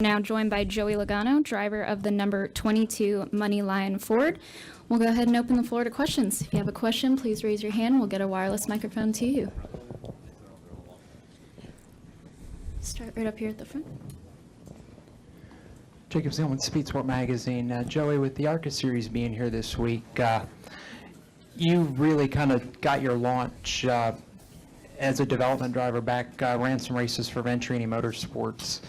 Now joined by Joey Logano, driver of the number 22 Moneyline Ford. We'll go ahead and open the floor to questions. If you have a question, please raise your hand. We'll get a wireless microphone to you. Start right up here at the front. Jacob Zillman, Speed Sport Magazine. Joey, with the ARCA Series being here this week, you really kind of got your launch as a development driver back, ran some races for Venturini Motorsports.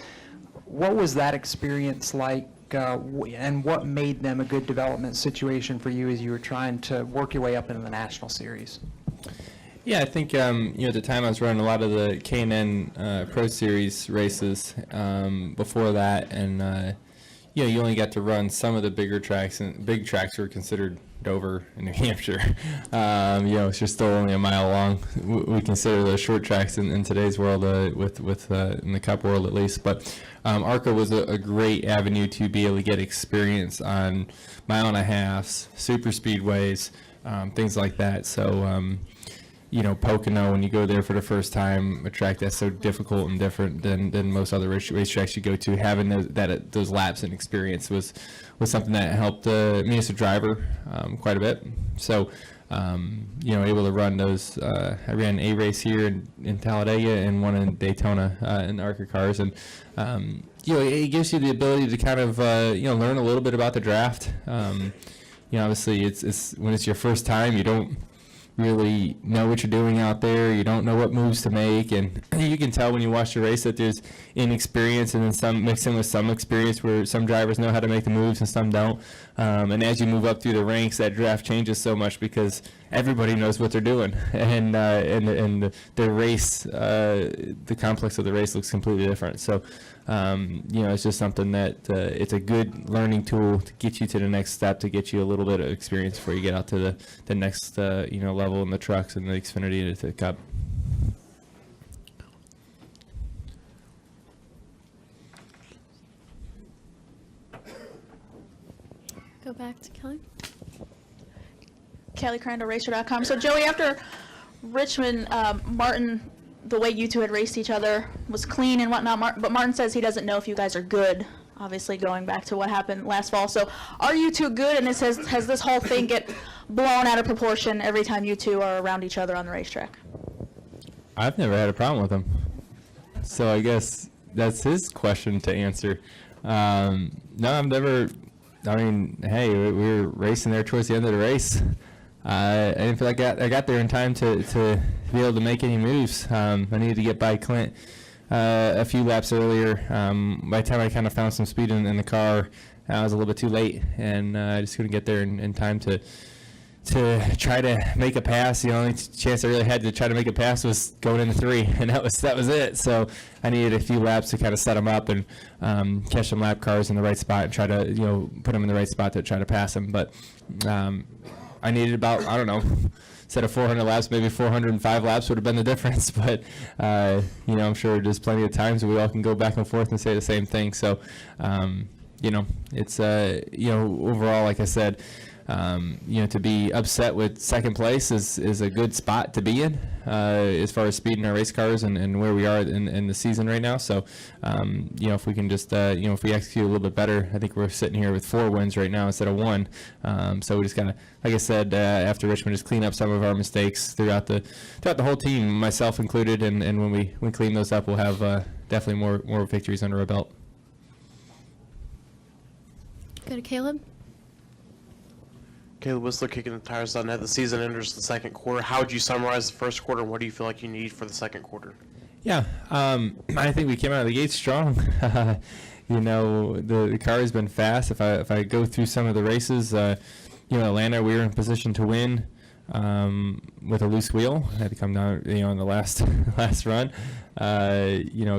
What was that experience like, and what made them a good development situation for you as you were trying to work your way up into the National Series? Yeah, I think at the time I was running a lot of the K&N Pro Series races before that, and you only got to run some of the bigger tracks, and big tracks were considered Dover and New Hampshire. It's just still only a mile long. We consider those short tracks in today's world, with in the Cup world at least. But ARCA was a great avenue to be able to get experience on mile and a halves, super speedways, things like that. So Pocono, when you go there for the first time, a track that's so difficult and different than most other racetracks you go to, having those laps and experience was something that helped me as a driver quite a bit. So, able to run those. I ran a race here in Talladega and one in Daytona in ARCA cars, and it gives you the ability to kind of learn a little bit about the draft. Obviously, it's when it's your first time, you don't really know what you're doing out there. You don't know what moves to make, and you can tell when you watch the race that there's inexperience and then some mixed in with some experience where some drivers know how to make the moves and some don't. And as you move up through the ranks, that draft changes so much because everybody knows what they're doing, and the race, the complex of the race looks completely different. So it's just something that it's a good learning tool to get you to the next step, to get you a little bit of experience before you get out to the next level in the trucks and the Xfinity and the Cup. Go back to Kelly. Kelly Crandall, Racer.com. So Joey, after Richmond, Martin, the way you two had raced each other was clean and whatnot, but Martin says he doesn't know if you guys are good, obviously going back to what happened last fall. So are you two good, and has this whole thing get blown out of proportion every time you two are around each other on the racetrack? I've never had a problem with him, so I guess that's his question to answer. No, I've never. I mean, hey, we were racing there towards the end of the race. I didn't feel like I got there in time to be able to make any moves. I needed to get by Clint a few laps earlier. By the time I kind of found some speed in the car, I was a little bit too late, and I just couldn't get there in time to try to make a pass. The only chance I really had to try to make a pass was going into 3, and that was it. So I needed a few laps to kind of set them up and catch some lap cars in the right spot and try to put them in the right spot to try to pass them. But I needed about, I don't know, instead of 400 laps, maybe 405 laps would have been the difference. But I'm sure there's plenty of times where we all can go back and forth and say the same thing. So it's overall, like I said, to be upset with second place is a good spot to be in as far as speed in our race cars and where we are in the season right now. So, if we can just, if we execute a little bit better, I think we're sitting here with 4 wins right now instead of 1. So we just gotta, like I said, after Richmond, just clean up some of our mistakes throughout the whole team, myself included. And when we clean those up, we'll have definitely more victories under our belt. Go to Caleb. Caleb Whistler kicking the tires on net. The season enters the second quarter. How would you summarize the first quarter, and what do you feel like you need for the second quarter? Yeah, I think we came out of the gate strong. The car has been fast. If I go through some of the races, Atlanta, we were in position to win with a loose wheel. I had to come down, in the last run.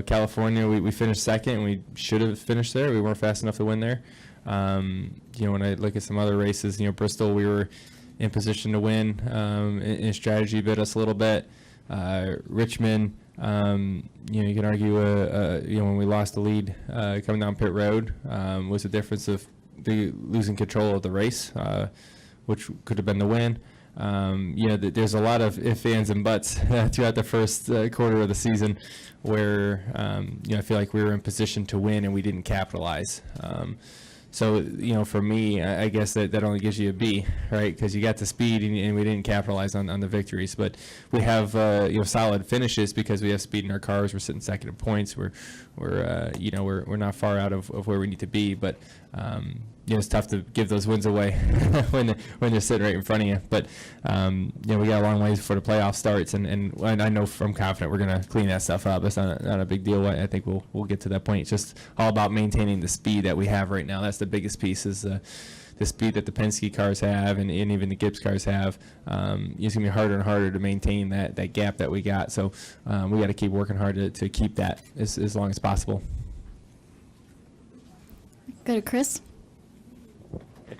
California, we finished second, and we should have finished there. We weren't fast enough to win there. When I look at some other races, Bristol, we were in position to win. In strategy, bit us a little bit. Richmond, you can argue, when we lost the lead coming down pit road, was the difference of losing control of the race, which could have been the win. There's a lot of ifs, ands, and buts throughout the first quarter of the season where, I feel like we were in position to win and we didn't capitalize. So, for me, I guess that only gives you a B, right? Because you got the speed and we didn't capitalize on the victories. But we have, solid finishes because we have speed in our cars. We're sitting second in points. We're not far out of where we need to be. But, it's tough to give those wins away when they're sitting right in front of you. But, we got a long ways before the playoff starts. And I know I'm confident we're going to clean that stuff up. It's not a big deal. I think we'll get to that point. It's just all about maintaining the speed that we have right now. That's the biggest piece is the speed that the Penske cars have and even the Gibbs cars have. It's going to be harder and harder to maintain that gap that we got. So we got to keep working hard to keep that as long as possible. Go to Chris.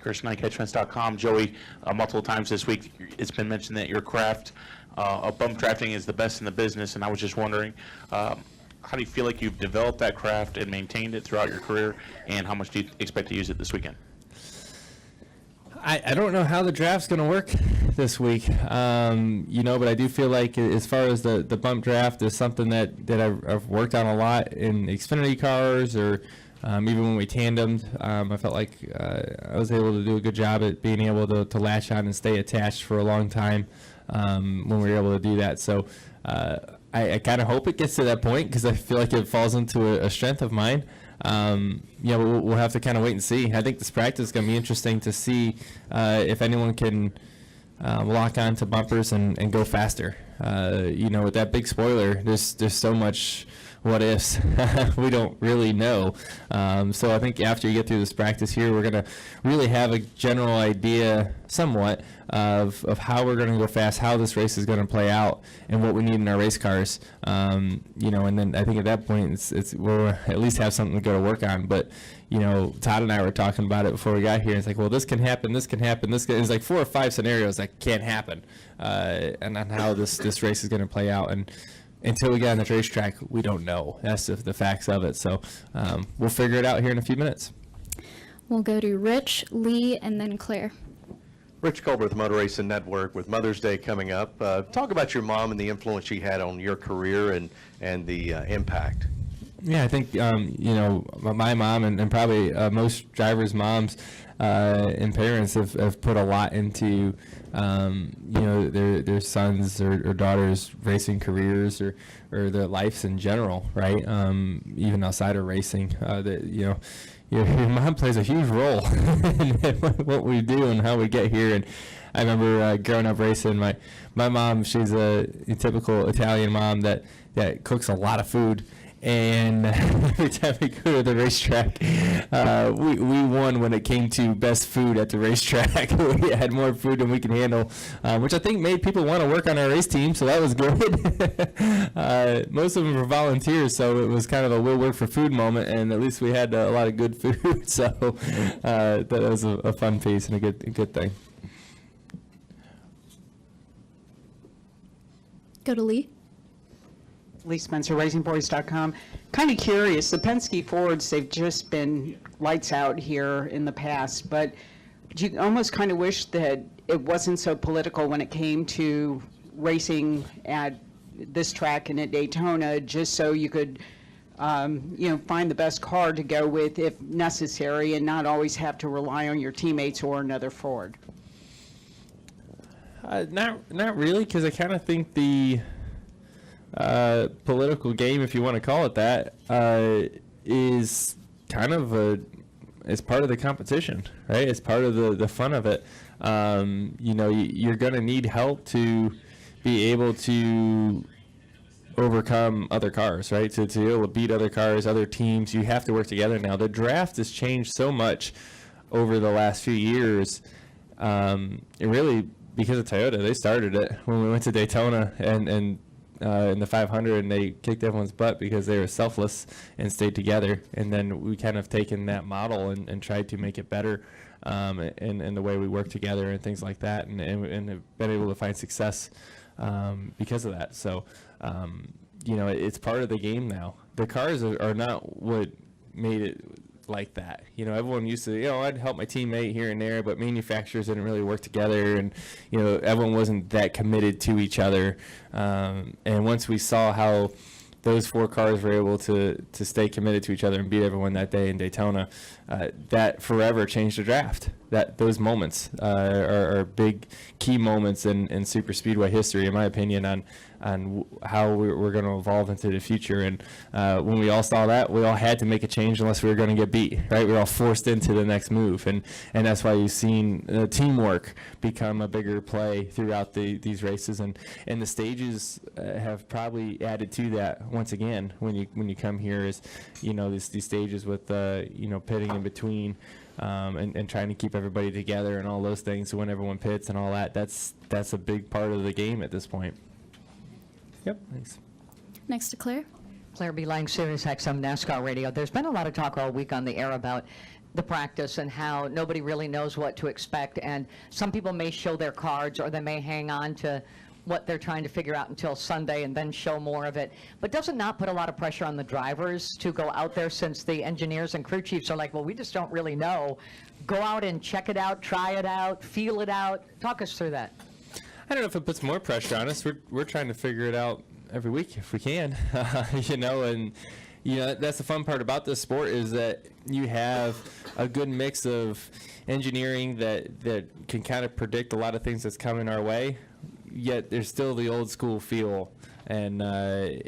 Chris Knight, catchfence.com. Joey, multiple times this week, it's been mentioned that your craft of bump drafting is the best in the business, and I was just wondering, how do you feel like you've developed that craft and maintained it throughout your career, and how much do you expect to use it this weekend? I don't know how the draft's going to work this week, but I do feel like as far as the bump draft is something that I've worked on a lot in Xfinity cars or even when we tandemed. I felt like I was able to do a good job at being able to latch on and stay attached for a long time when we were able to do that. So I kind of hope it gets to that point because I feel like it falls into a strength of mine. We'll have to kind of wait and see. I think this practice is going to be interesting to see if anyone can lock on to bumpers and go faster. With that big spoiler, there's so much what ifs we don't really know. So I think after you get through this practice here, we're going to really have a general idea somewhat of how we're going to go fast, how this race is going to play out, and what we need in our race cars. And then I think at that point we'll at least have something to go to work on. But Todd and I were talking about it before we got here. It's like, well, this can happen, this can happen, this can. It's like 4 or 5 scenarios that can't happen, and on how this race is going to play out. And until we get on the racetrack, we don't know. That's the facts of it. So we'll figure it out here in a few minutes. We'll go to Rich, Lee, and then Claire. Rich Colbert with the Motor Racing Network. With Mother's Day coming up, talk about your mom and the influence she had on your career and the impact. Yeah, I think my mom and probably most drivers' moms and parents have put a lot into their sons or daughters' racing careers or their lives in general, right? Even outside of racing, your mom plays a huge role in what we do and how we get here. And I remember growing up racing. My mom, she's a typical Italian mom that cooks a lot of food. And every time we go to the racetrack, we won when it came to best food at the racetrack. We had more food than we could handle, which I think made people want to work on our race team, so that was good. Most of them were volunteers, so it was kind of a we'll work for food moment, and at least we had a lot of good food. So that was a fun piece and a good thing. Go to Lee. Lee Spencer, RacingBoys.com. Kind of curious, the Penske Fords, they've just been lights out here in the past, but you almost kind of wish that it wasn't so political when it came to racing at this track and at Daytona, just so you could, find the best car to go with if necessary and not always have to rely on your teammates or another Ford. Not really, because I kind of think the political game, if you want to call it that, is kind of it's part of the competition, right? It's part of the fun of it. You're going to need help to be able to overcome other cars, right? To be able to beat other cars, other teams, you have to work together now. The draft has changed so much over the last few years. It really, because of Toyota, they started it when we went to Daytona and in the 500, and they kicked everyone's butt because they were selfless and stayed together. And then we kind of taken that model and tried to make it better in the way we work together and things like that, and have been able to find success because of that. So, it's part of the game now. The cars are not what made it like that. You know, everyone used to, you know, I'd help my teammate here and there, but manufacturers didn't really work together, and, you know, everyone wasn't that committed to each other. And once we saw how those 4 cars were able to stay committed to each other and beat everyone that day in Daytona, that forever changed the draft. That those moments are big key moments in super speedway history, in my opinion, on how we're going to evolve into the future. And when we all saw that, we all had to make a change unless we were going to get beat, right? We were all forced into the next move, and that's why you've seen teamwork become a bigger play throughout these races, and the stages have probably added to that once again. When you come here, is, you know, these stages with you know, pitting in between. And trying to keep everybody together and all those things. So when everyone pits and all that, that's a big part of the game at this point. Yep. Thanks. Next to Claire. Claire B. Lang, Sirius XM NASCAR Radio. There's been a lot of talk all week on the air about the practice and how nobody really knows what to expect, and some people may show their cards, or they may hang on to what they're trying to figure out until Sunday and then show more of it. But does it not put a lot of pressure on the drivers to go out there, since the engineers and crew chiefs are like, well, we just don't really know? Go out and check it out, try it out, feel it out. Talk us through that. I don't know if it puts more pressure on us. We're trying to figure it out every week if we can, you know, and you know, that's the fun part about this sport, is that you have a good mix of engineering that can kind of predict a lot of things that's coming our way, yet there's still the old school feel, and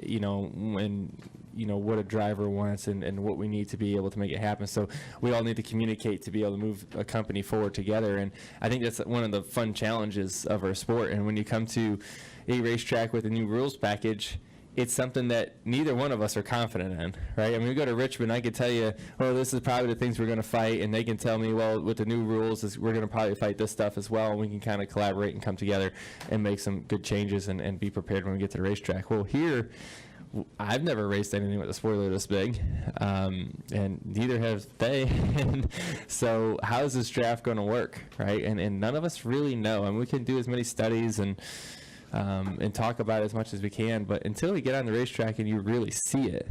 you know, when you know what a driver wants and what we need to be able to make it happen. So we all need to communicate to be able to move a company forward together, and I think that's one of the fun challenges of our sport. And when you come to a racetrack with a new rules package, it's something that neither one of us are confident in, right? I mean, we go to Richmond, I could tell you, oh, this is probably the things we're going to fight, and they can tell me, well, with the new rules, we're going to probably fight this stuff as well, and we can kind of collaborate and come together and make some good changes and be prepared when we get to the racetrack. Well, here, I've never raced anything with a spoiler this big, and neither have they. And so how is this draft going to work, right? And none of us really know. I mean, we can do as many studies and talk about it as much as we can, but until we get on the racetrack and you really see it,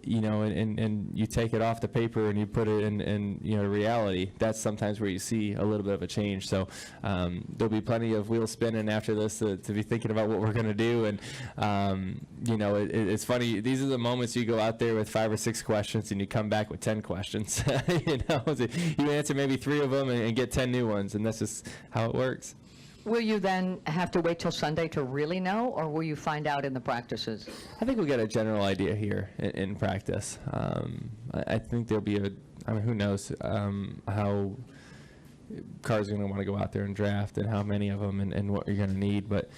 you know, and you take it off the paper and you put it in you know, reality, that's sometimes where you see a little bit of a change. So there'll be plenty of wheels spinning after this to be thinking about what we're going to do. And you know, it's funny, these are the moments you go out there with 5 or 6 questions and you come back with 10 questions. You know, you answer maybe 3 of them and get 10 new ones, and that's just how it works. Will you then have to wait till Sunday to really know, or will you find out in the practices? I think we'll get a general idea here in practice. I think there'll be I mean, who knows how cars are going to want to go out there and draft, and how many of them, and what you're going to need. But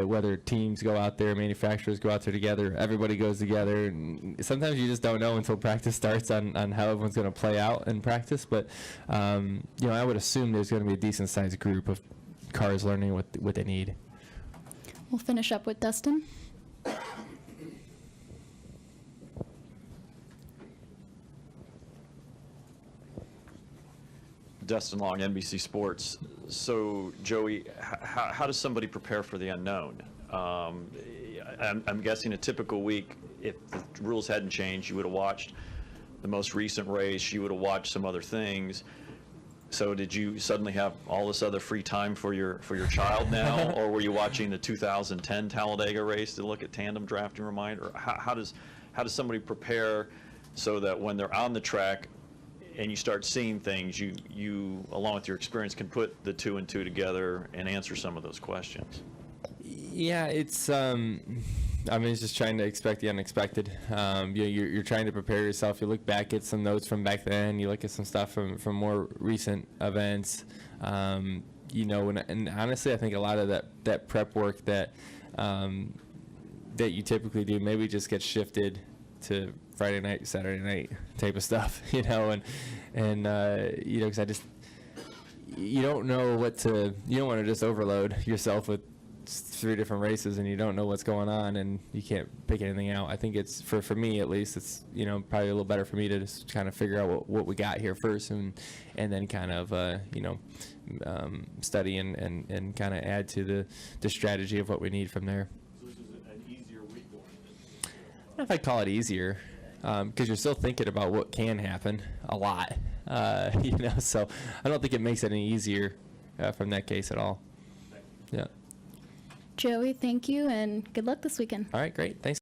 whether teams go out there, manufacturers go out there together, everybody goes together. And sometimes you just don't know until practice starts on how everyone's going to play out in practice. But you know, I would assume there's going to be a decent sized group of cars learning what they need. We'll finish up with Dustin. Dustin Long, NBC Sports. So, Joey, how does somebody prepare for the unknown? I'm guessing a typical week, if the rules hadn't changed, you would have watched the most recent race, you would have watched some other things. So did you suddenly have all this other free time for your child now, or were you watching the 2010 Talladega race to look at tandem drafting reminder? How does somebody prepare so that when they're on the track and you start seeing things, you along with your experience can put the 2 and 2 together and answer some of those questions? Yeah, it's I mean, it's just trying to expect the unexpected. You know, you're trying to prepare yourself. You look back at some notes from back then. You look at some stuff from more recent events. You know, and honestly, I think a lot of that prep work that you typically do maybe just gets shifted to Friday night, Saturday night type of stuff. You know, and you know, because you don't know you don't want to just overload yourself with 3 different races and you don't know what's going on and you can't pick anything out. I think it's for me at least, it's, you know, probably a little better for me to just kind of figure out what we got here first, and then kind of you know, study and kind of add to the strategy of what we need from there. So this is an easier week going. I don't know if I'd call it easier. because you're still thinking about what can happen a lot, so I don't think it makes it any easier from that case at all. Yeah. Joey, thank you, and good luck this weekend. All right, great. Thanks.